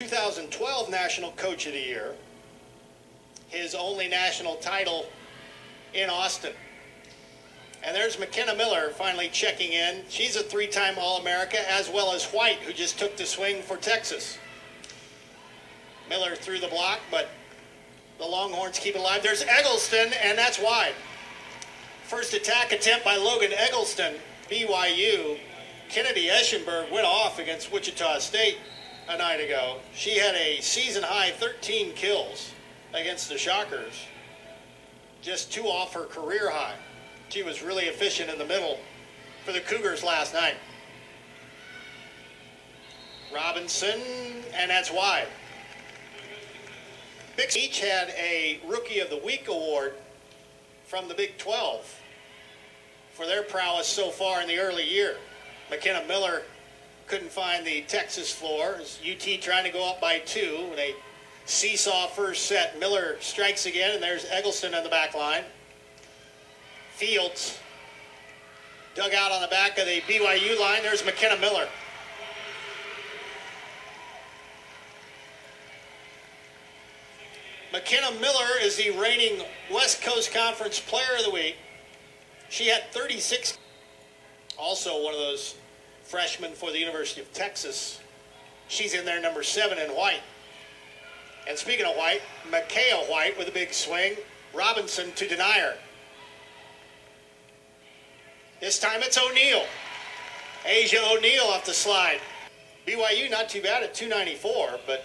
2012 National Coach of the Year, his only national title in Austin. And there's McKenna Miller finally checking in. She's a three-time All-America, as well as White, who just took the swing for Texas. Miller threw the block, but the Longhorns keep it alive. There's Eggleston, and that's wide. First attack attempt by Logan Eggleston, BYU. Kennedy Eschenberg went off against Wichita State a night ago. She had a season-high 13 kills against the Shockers, just 2 off her career high. She was really efficient in the middle for the Cougars last night. Robinson, and that's wide. Each had a Rookie of the Week award from the Big 12 for their prowess so far in the early year. McKenna Miller couldn't find the Texas floor. UT trying to go up by 2 with a seesaw first set. Miller strikes again, and there's Eggleston on the back line. Fields dug out on the back of the BYU line. There's McKenna Miller. McKenna Miller is the reigning West Coast Conference Player of the Week. She had 36. Also one of those freshmen for the University of Texas. She's in there, number 7 in White. And speaking of White, Micaiah White with a big swing. Robinson to deny her. This time it's O'Neal. Asia O'Neal off the slide. BYU not too bad at 294, but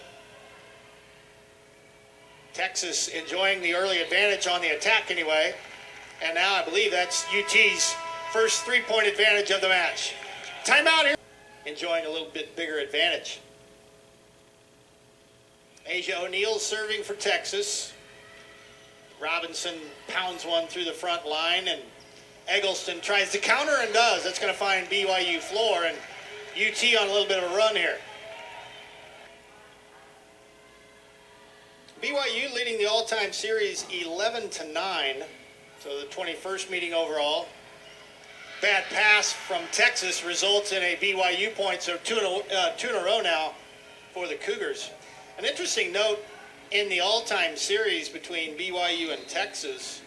Texas enjoying the early advantage on the attack anyway. And now I believe that's UT's first 3-point advantage of the match. Timeout here. Enjoying a little bit bigger advantage. Asia O'Neal serving for Texas. Robinson pounds one through the front line, and Eggleston tries to counter and does. That's going to find BYU floor, and UT on a little bit of a run here. BYU leading the all-time series 11-9, so the 21st meeting overall. Bad pass from Texas results in a BYU point, so two in a row now for the Cougars. An interesting note in the all-time series between BYU and Texas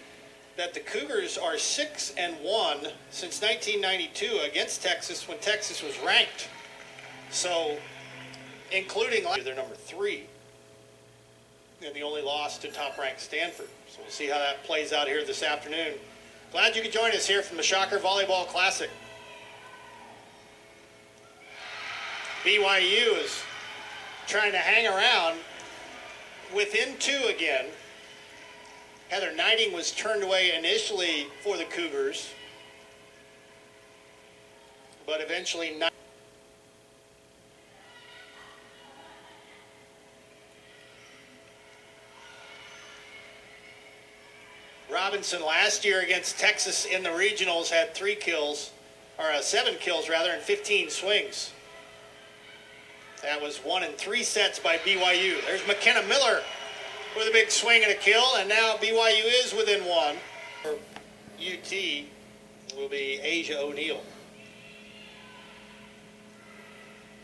that the Cougars are 6-1 since 1992 against Texas when Texas was ranked. So, including they're number 3. And the only loss to top-ranked Stanford. So we'll see how that plays out here this afternoon. Glad you could join us here from the Shocker Volleyball Classic. BYU is trying to hang around within 2 again. Heather Knighting was turned away initially for the Cougars, but eventually not. Robinson last year against Texas in the regionals had 7 kills rather, and 15 swings. That was 1 in 3 sets by BYU. There's McKenna Miller with a big swing and a kill, and now BYU is within 1. For UT will be Asia O'Neal.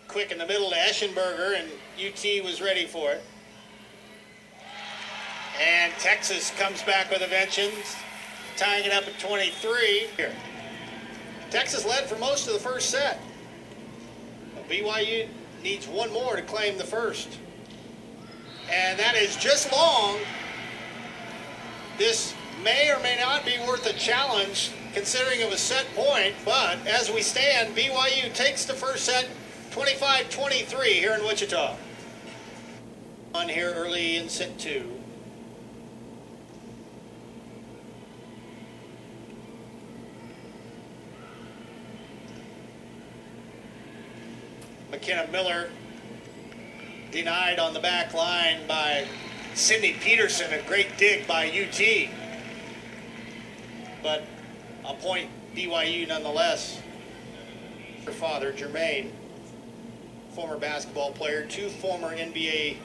Quick in the middle to Eschenberger, and UT was ready for it. And Texas comes back with a vengeance, tying it up at 23. Here, Texas led for most of the first set. BYU needs 1 more to claim the first. And that is just long. This may or may not be worth a challenge considering it was set point, but as we stand, BYU takes the first set 25-23 here in Wichita. On here early in set 2. McKenna Miller denied on the back line by Sydney Peterson. A great dig by UT. But a point BYU nonetheless. Her father, Jermaine, former basketball player, 2 former NBA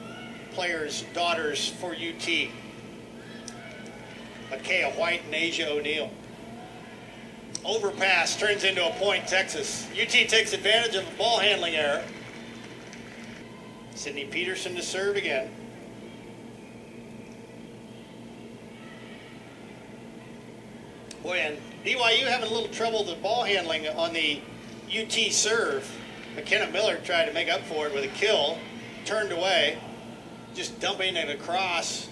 players' daughters for UT. Micaiah White and Asia O'Neal. Overpass turns into a point, Texas. UT takes advantage of a ball handling error. Sydney Peterson to serve again. Boy, and BYU having a little trouble with the ball handling on the UT serve. McKenna Miller tried to make up for it with a kill, turned away. Just dumping it across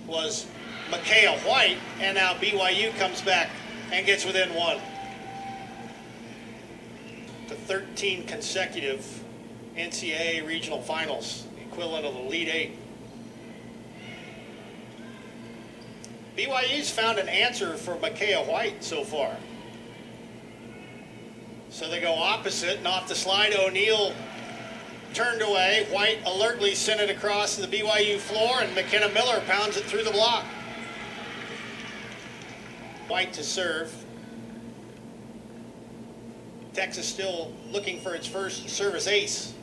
was Micaiah White, and now BYU comes back and gets within one. The 13 consecutive NCAA regional finals, equivalent of the Elite Eight. BYU's found an answer for Micaiah White so far. So they go opposite, and off the slide, O'Neal turned away. White alertly sent it across to the BYU floor, and McKenna Miller pounds it through the block. White to serve. Texas still looking for its first service ace.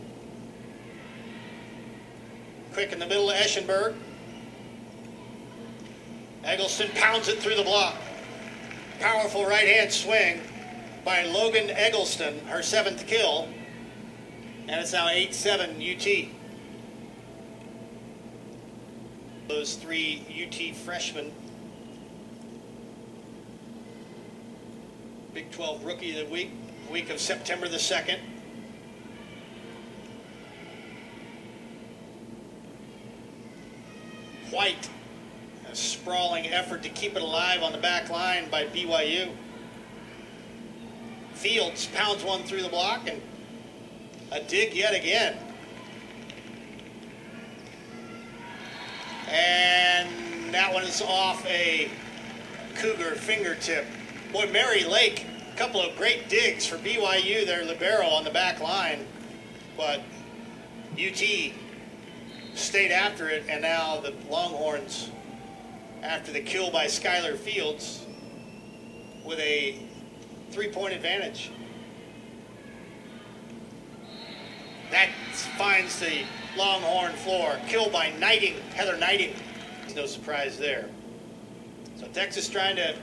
Quick in the middle of Eschenberg. Eggleston pounds it through the block. Powerful right-hand swing by Logan Eggleston, her 7th kill. And it's now 8-7 UT. Those 3 UT freshmen. Big 12 Rookie of the week of September the 2nd. White, a sprawling effort to keep it alive on the back line by BYU. Fields pounds one through the block, and a dig yet again. And that one is off a Cougar fingertip. Boy, Mary Lake, a couple of great digs for BYU, their libero on the back line. But UT stayed after it, and now the Longhorns, after the kill by Skylar Fields, with a 3-point advantage. That finds the Longhorn floor. Kill by Heather Knighting. No surprise there. So Texas trying to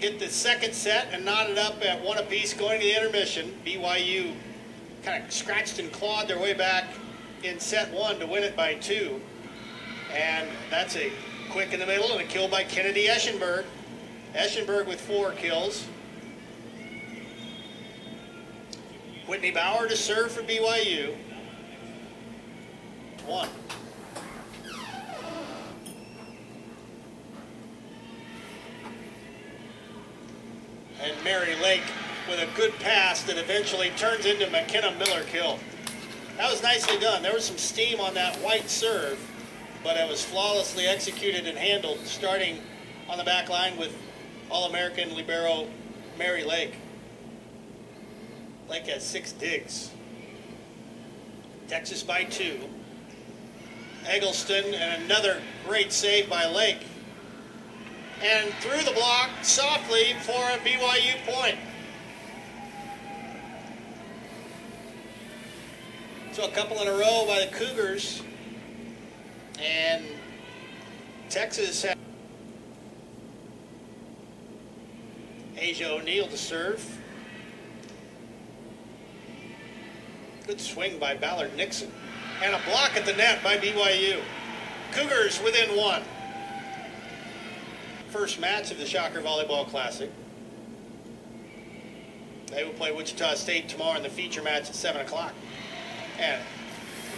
hit the second set and knot it up at 1 apiece going to the intermission. BYU kind of scratched and clawed their way back in set 1 to win it by 2. And that's a quick in the middle and a kill by Kennedy Eschenberg. Eschenberg with 4 kills. Whitney Bauer to serve for BYU. 1. And Mary Lake with a good pass that eventually turns into McKenna Miller kill. That was nicely done. There was some steam on that White serve, but it was flawlessly executed and handled, starting on the back line with All-American libero Mary Lake. Lake has 6 digs. Texas by 2. Eggleston and another great save by Lake. And through the block softly for a BYU point. So a couple in a row by the Cougars. And Texas had Asia O'Neal to serve. Good swing by Ballard Nixon. And a block at the net by BYU. Cougars within 1. First match of the Shocker Volleyball Classic. They will play Wichita State tomorrow in the feature match at 7 o'clock. And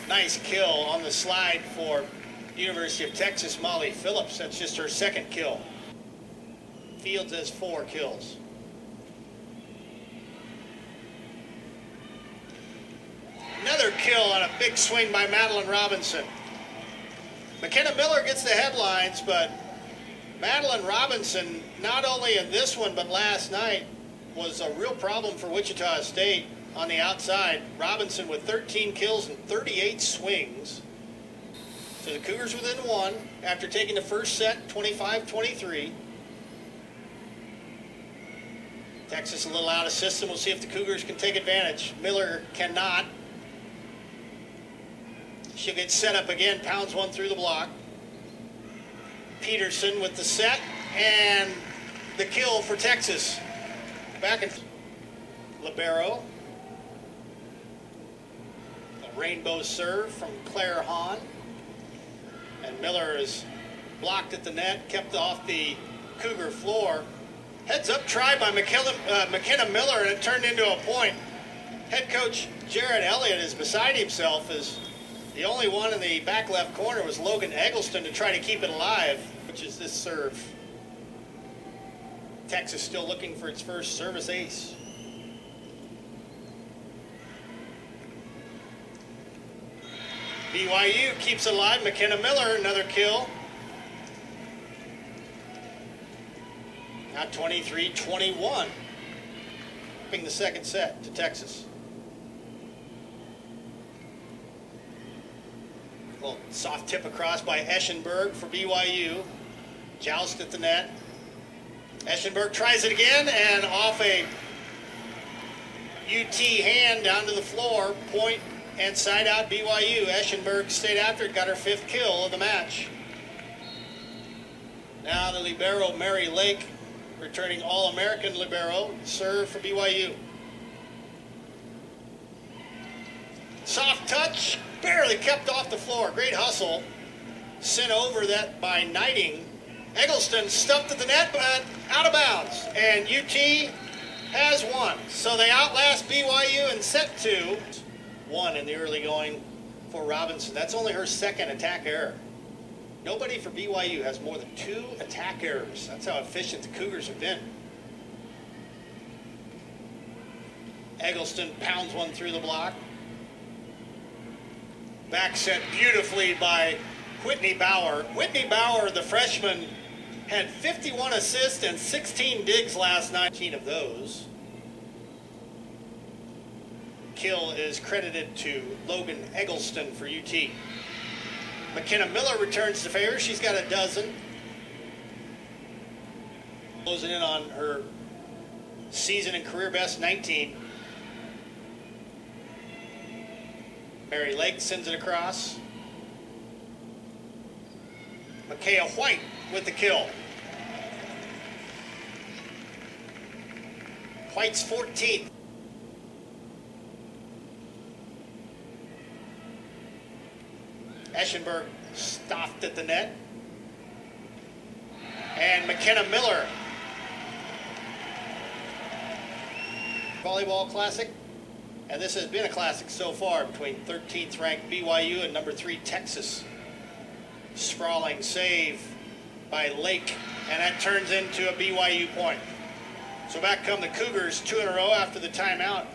nice kill on the slide for University of Texas, Molly Phillips. That's just her 2nd kill. Fields has 4 kills. Another kill on a big swing by Madeline Robinson. McKenna Miller gets the headlines, but Madeline Robinson, not only in this one but last night, was a real problem for Wichita State on the outside. Robinson with 13 kills and 38 swings. So the Cougars within 1 after taking the first set 25-23. Texas a little out of system. We'll see if the Cougars can take advantage. Miller cannot. She'll get set up again, pounds one through the block. Peterson with the set and the kill for Texas. Back in libero. rainbow serve from Claire Hahn. And Miller is blocked at the net, kept off the Cougar floor. Heads up try by McKenna Miller, and it turned into a point. Head coach Jared Elliott is beside himself, as the only one in the back left corner was Logan Eggleston to try to keep it alive, which is this serve. Texas still looking for its first service ace. BYU keeps it alive. McKenna Miller, another kill. Now 23-21. Flipping the second set to Texas. A little soft tip across by Eschenberg for BYU. Joust at the net. Eschenberg tries it again, and off a UT hand down to the floor. Point and side out BYU. Eschenberg stayed after it, got her 5th kill of the match. Now the libero Mary Lake, returning All-American libero, serve for BYU. Soft touch, barely kept off the floor. Great hustle. Sent over that by Knighting. Eggleston stuffed at the net, but out of bounds. And UT has won. So they outlast BYU in set 2. 1 in the early going for Robinson. That's only her 2nd attack error. Nobody for BYU has more than 2 attack errors. That's how efficient the Cougars have been. Eggleston pounds one through the block. Back set beautifully by Whitney Bauer. Whitney Bauer, the freshman, had 51 assists and 16 digs last night. 19 of those. Kill is credited to Logan Eggleston for UT. McKenna Miller returns the favor. She's got a dozen. Closing in on her season and career best, 19. Mary Lake sends it across. Micaiah White with the kill. White's 14th. Eschenberg stopped at the net. And McKenna Miller. Volleyball classic. And this has been a classic so far between 13th ranked BYU and number 3 Texas. Sprawling save by Lake, and that turns into a BYU point. So back come the Cougars 2 in a row after the timeout.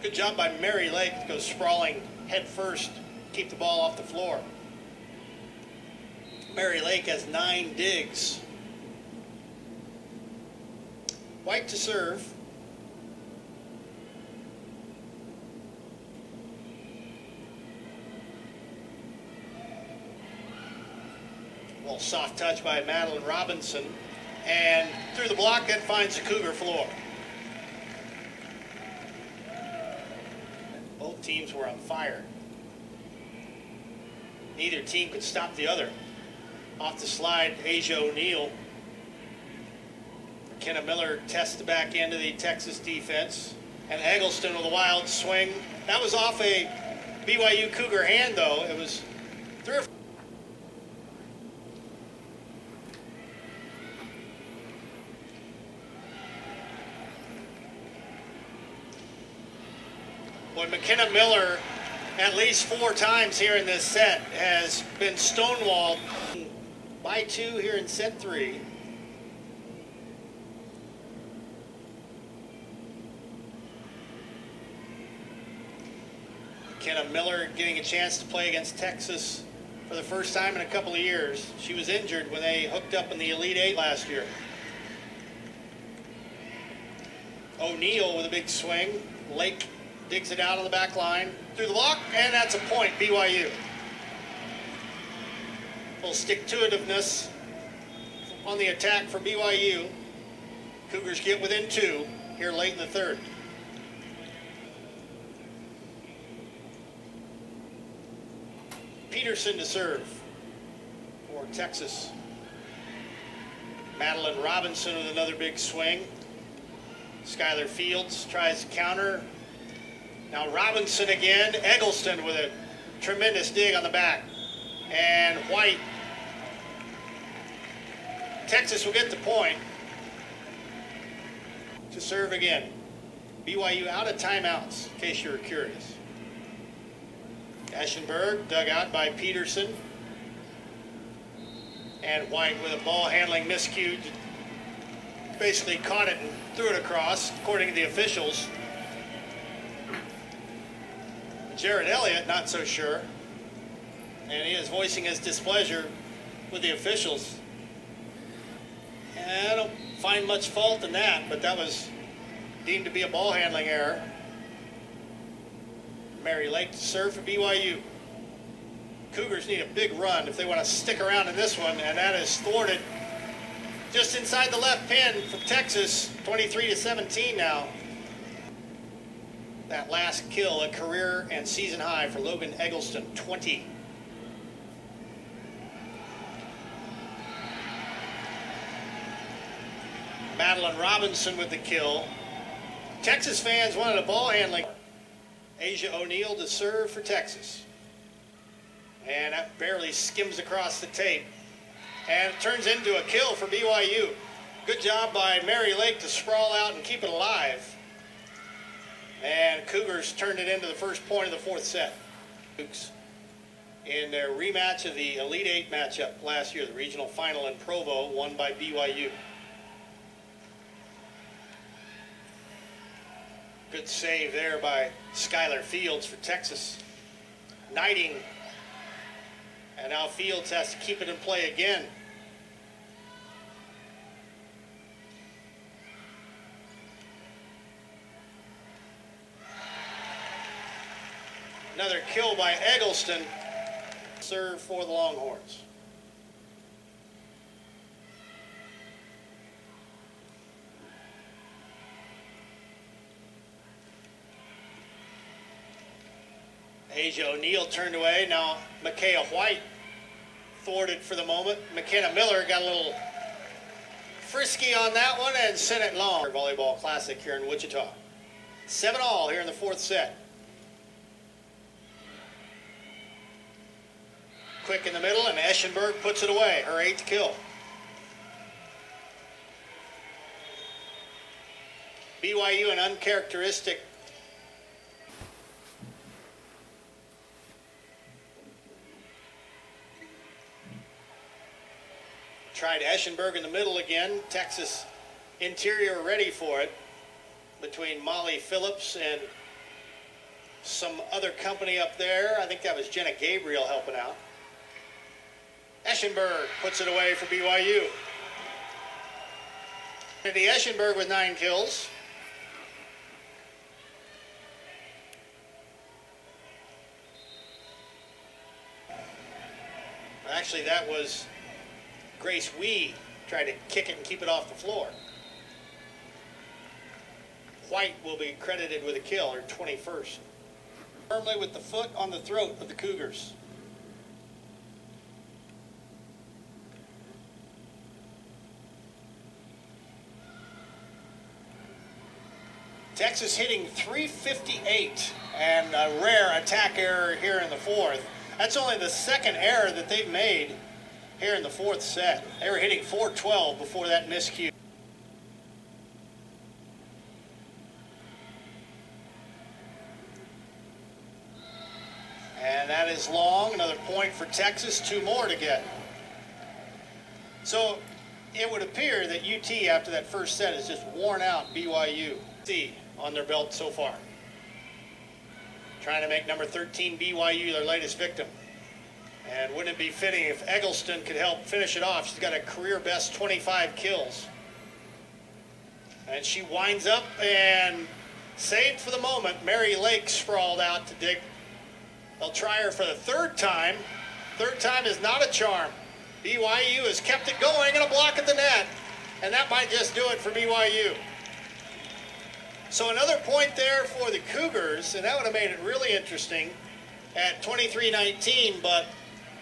Good job by Mary Lake to go sprawling head first, keep the ball off the floor. Mary Lake has 9 digs. White to serve. A little soft touch by Madeline Robinson, and through the block that finds the Cougar floor. Both teams were on fire. Neither team could stop the other. Off the slide, Asia O'Neal. McKenna Miller tests the back end of the Texas defense. And Eggleston with a wild swing. That was off a BYU Cougar hand, though. It was 3 or 4. Boy, McKenna Miller, at least 4 times here in this set, has been stonewalled by 2 here in set 3. McKenna Miller getting a chance to play against Texas for the first time in a couple of years. She was injured when they hooked up in the Elite 8 last year. O'Neal with a big swing. Lake digs it out on the back line, through the block, and that's a point, BYU. A little stick-to-itiveness on the attack for BYU. Cougars get within 2 here late in the 3rd. Peterson to serve for Texas. Madeline Robinson with another big swing. Skylar Fields tries to counter. Now Robinson again, Eggleston with a tremendous dig on the back. And White. Texas will get the point to serve again. BYU out of timeouts, in case you were curious. Eschenberg dug out by Peterson. And White with a ball handling miscue. Basically caught it and threw it across, according to the officials. Jared Elliott, not so sure. And he is voicing his displeasure with the officials. And I don't find much fault in that, but that was deemed to be a ball handling error. Mary Lake to serve for BYU. Cougars need a big run if they want to stick around in this one, and that is thwarted just inside the left pin for Texas, 23-17 now. That last kill, a career and season high for Logan Eggleston, 20. Madeline Robinson with the kill. Texas fans wanted a ball handling. Asia O'Neal to serve for Texas. And that barely skims across the tape. And it turns into a kill for BYU. Good job by Mary Lake to sprawl out and keep it alive. And Cougars turned it into the first point of the fourth set. In their rematch of the Elite Eight matchup last year, the regional final in Provo, won by BYU. Good save there by Skylar Fields for Texas. Knighting. And now Fields has to keep it in play again. Another kill by Eggleston. Serve for the Longhorns. Asia O'Neal turned away. Now Micaiah White thwarted for the moment. McKenna Miller got a little frisky on that one and sent it long. Volleyball Classic here in Wichita. 7-all here in the fourth set. Quick in the middle, and Eschenberg puts it away, her 8th kill. BYU an uncharacteristic tried Eschenberg in the middle again. Texas interior ready for it between Molly Phillips and some other company up there. I think that was Jenna Gabriel helping out. Eschenberg puts it away for BYU. Kennedy Eschenberg with 9 kills. Actually, that was Grace Wee tried to kick it and keep it off the floor. White will be credited with a kill, her 21st. Firmly with the foot on the throat of the Cougars. Texas hitting .358 and a rare attack error here in the fourth. That's only the second error that they've made here in the fourth set. They were hitting .412 before that miscue. And that is long. Another point for Texas. 2 more to get. So it would appear that UT after that first set has just worn out BYU on their belt so far. Trying to make number 13 BYU their latest victim. And wouldn't it be fitting if Eggleston could help finish it off? She's got a career best 25 kills. And she winds up and saved for the moment. Mary Lake sprawled out to dig. They'll try her for the third time. Third time is not a charm. BYU has kept it going and a block at the net. And that might just do it for BYU. So another point there for the Cougars, and that would have made it really interesting at 23-19, but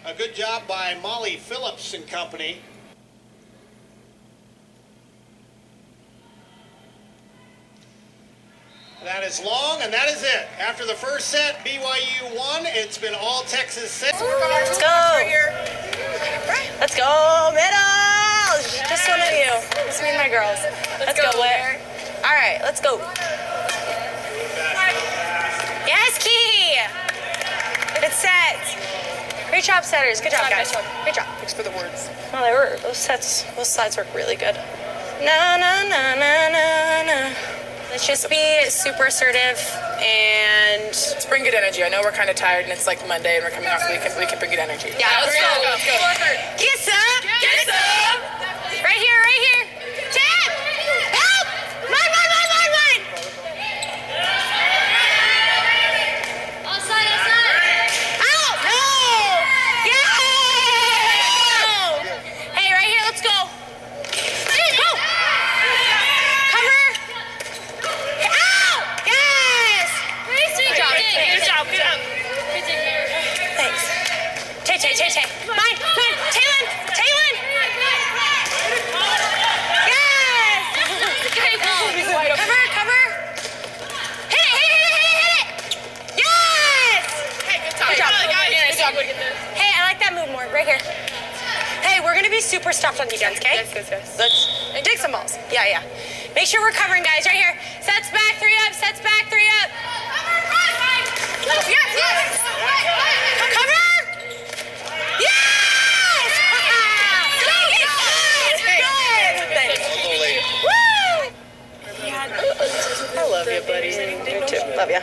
a good job by Molly Phillips and company. That is long, and that is it. After the first set, BYU won. It's been all Texas set. Let's go. Let's go, middle. Just one of you. Just me and my girls. Let's go, Whit. All right, let's go. Yes, Key. Good set. Great job, setters. Good job, guys. Good job. Thanks for the words. Well, they were those sides work really good. Na na na na na na. Let's just be super assertive and Let's bring good energy. I know we're kind of tired and it's like Monday and we're coming off the weekend, but we can bring good energy. yeah, let's go. Let's go. Get some. Get some. Right here, right here. Tap. Help. Run. Outside. Out. No. Yeah. Hey, right here. Let's go. Go. Cover. Out. Yes. Good job. Thanks. Tay. Mine. Taylin. Yes. Cover. Hit it. Yes. Hey, good job. Good job. Good job. Hey, I like that move more. Right here. Hey, we're gonna be super stuffed on defense, okay? Yes. Let's dig some balls. Yeah. Make sure we're covering, guys. Right here. Sets back, 3 up. Yes. Cover. Yes. Good. Woo. I love you, buddy. You too. Love ya.